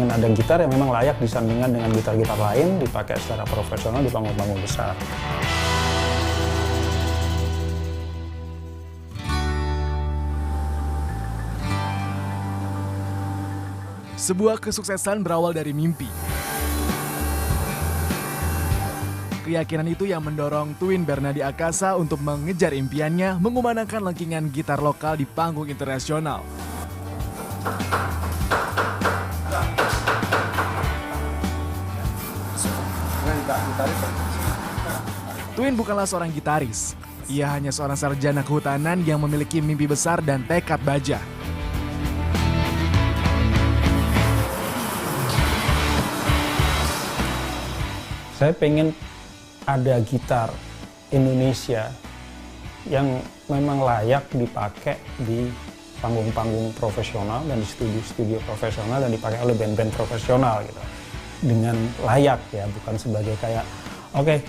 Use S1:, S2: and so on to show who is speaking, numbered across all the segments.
S1: pengen ada gitar yang memang layak disandingkan dengan gitar-gitar lain, dipakai secara profesional di panggung-panggung besar.
S2: Sebuah kesuksesan berawal dari mimpi. Keyakinan itu yang mendorong Twin Bernadi Akasa untuk mengejar impiannya mengumandangkan lengkingan gitar lokal di panggung internasional. Twin bukanlah seorang gitaris. Ia hanya seorang sarjana kehutanan yang memiliki mimpi besar dan tekad baja.
S1: Saya pengen ada gitar Indonesia yang memang layak dipakai di panggung-panggung profesional dan di studio-studio profesional dan dipakai oleh band-band profesional gitu. Dengan layak ya, bukan sebagai kayak oke,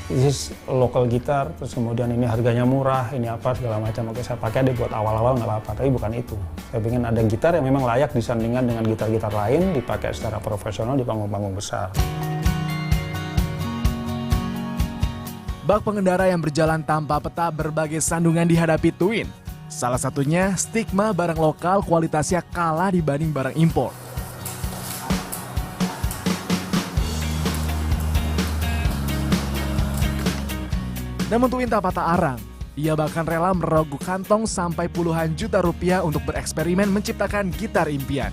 S1: this is local gitar, terus kemudian ini harganya murah, ini apa segala macam, oke saya pakai deh buat awal-awal nggak apa-apa, tapi bukan itu. Saya pengen ada gitar yang memang layak disandingkan dengan gitar-gitar lain, dipakai secara profesional di panggung-panggung besar.
S2: Bak pengendara yang berjalan tanpa peta berbagai sandungan dihadapi Twin. Salah satunya stigma barang lokal kualitasnya kalah dibanding barang impor. Namun Twin tak patah arang. Ia bahkan rela merogoh kantong sampai puluhan juta rupiah untuk bereksperimen menciptakan gitar impian.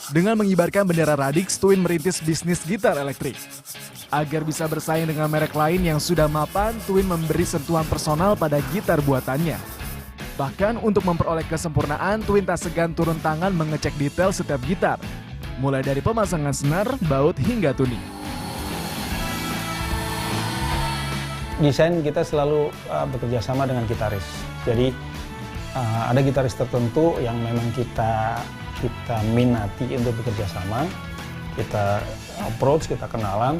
S2: Dengan mengibarkan bendera Radix, Twin merintis bisnis gitar elektrik. Agar bisa bersaing dengan merek lain yang sudah mapan, Twin memberi sentuhan personal pada gitar buatannya. Bahkan untuk memperoleh kesempurnaan, Twin tak segan turun tangan mengecek detail setiap gitar, mulai dari pemasangan senar, baut, hingga tuning.
S1: Desain kita selalu bekerja sama dengan gitaris. Jadi ada gitaris tertentu yang memang kita minati untuk bekerja sama, kita approach, kita kenalan,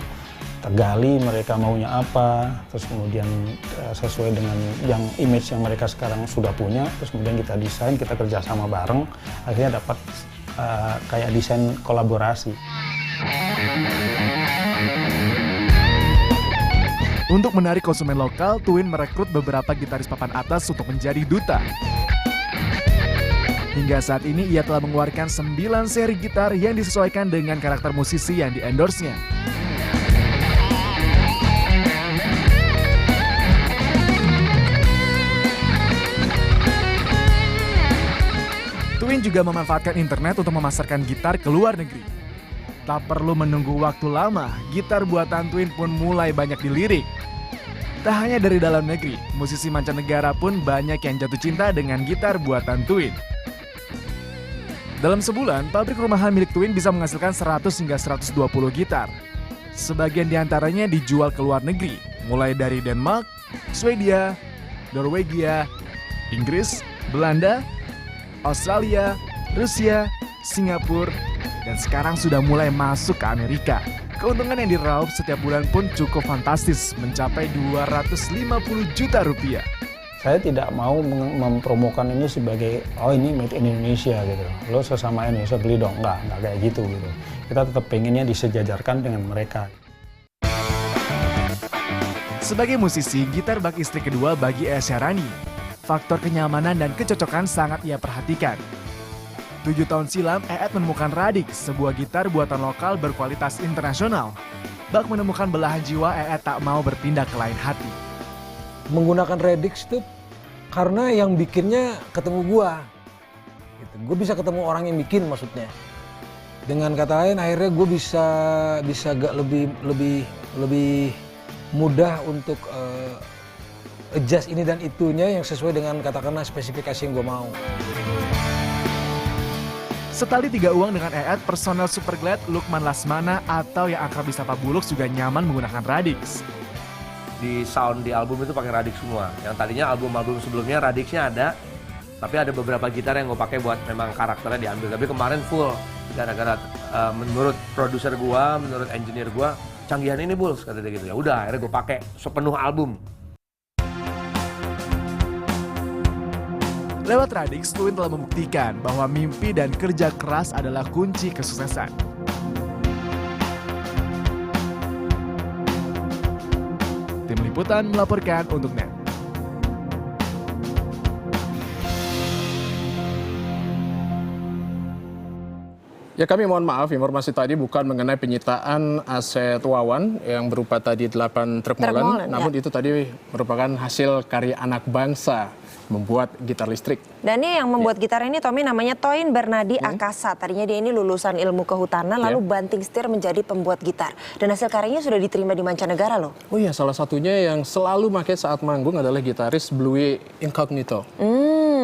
S1: kita gali mereka maunya apa, terus kemudian sesuai dengan yang image yang mereka sekarang sudah punya, terus kemudian kita desain, kita kerja sama bareng, akhirnya dapat kayak desain kolaborasi.
S2: Untuk menarik konsumen lokal, Twin merekrut beberapa gitaris papan atas untuk menjadi duta. Hingga saat ini ia telah mengeluarkan 9 seri gitar yang disesuaikan dengan karakter musisi yang di-endorse-nya. Twin juga memanfaatkan internet untuk memasarkan gitar ke luar negeri. Tak perlu menunggu waktu lama, gitar buatan Twin pun mulai banyak dilirik. Tak hanya dari dalam negeri, musisi mancanegara pun banyak yang jatuh cinta dengan gitar buatan Twin. Dalam sebulan, pabrik rumahan milik Twin bisa menghasilkan 100 hingga 120 gitar. Sebagian diantaranya dijual ke luar negeri, mulai dari Denmark, Swedia, Norwegia, Inggris, Belanda, Australia, Rusia, Singapura, dan sekarang sudah mulai masuk ke Amerika. Keuntungan yang diraup setiap bulan pun cukup fantastis, mencapai 250 juta rupiah.
S1: Saya tidak mau mempromokan ini sebagai oh ini made in Indonesia gitu. Lo sesama Indonesia beli dong, enggak kayak gitu gitu. Kita tetap pengennya disejajarkan dengan mereka.
S2: Sebagai musisi, gitar bak istri kedua bagi Ea Sharani. Faktor kenyamanan dan kecocokan sangat ia perhatikan. 7 tahun silam, Eet menemukan Radix, sebuah gitar buatan lokal berkualitas internasional. Bak menemukan belahan jiwa, Eet tak mau berpindah ke lain hati.
S3: Menggunakan Radix itu karena yang bikinnya ketemu gua. Gitu. Gue bisa ketemu orang yang bikin maksudnya. Dengan kata lain akhirnya gue bisa gak lebih mudah untuk adjust ini dan itunya yang sesuai dengan katakanlah spesifikasi yang gue mau.
S2: Setali 3 uang dengan Eet, personel Superglad Lukman Lasmana atau yang akrab disapa Bulux juga nyaman menggunakan Radix.
S4: Di sound di album itu pakai Radix semua. Yang tadinya album-album sebelumnya Radixnya ada, tapi ada beberapa gitar yang gue pakai buat memang karakternya diambil. Tapi kemarin full gara-gara menurut produser gue, menurut engineer gue, canggihan ini Bulls kata dia gitu. Ya udah, akhirnya gue pakai sepenuh album.
S2: Lewat Radix, Twin telah membuktikan bahwa mimpi dan kerja keras adalah kunci kesuksesan. Tim Liputan melaporkan untuk NET.
S5: Ya, kami mohon maaf, informasi tadi bukan mengenai penyitaan aset Wawan yang berupa tadi 8 truk molen, namun itu tadi merupakan hasil karya anak bangsa membuat gitar listrik.
S6: Dan ini yang membuat gitar ini, Tommy, namanya Toin Bernadi Akasa. Tadinya dia ini lulusan ilmu kehutanan, lalu banting setir menjadi pembuat gitar. Dan hasil karyanya sudah diterima di mancanegara loh.
S5: Oh iya, salah satunya yang selalu pakai saat manggung adalah gitaris Bluey Incognito.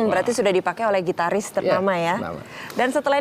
S6: Berarti sudah dipakai oleh gitaris ternama ya.
S5: Nama.
S6: Dan setelah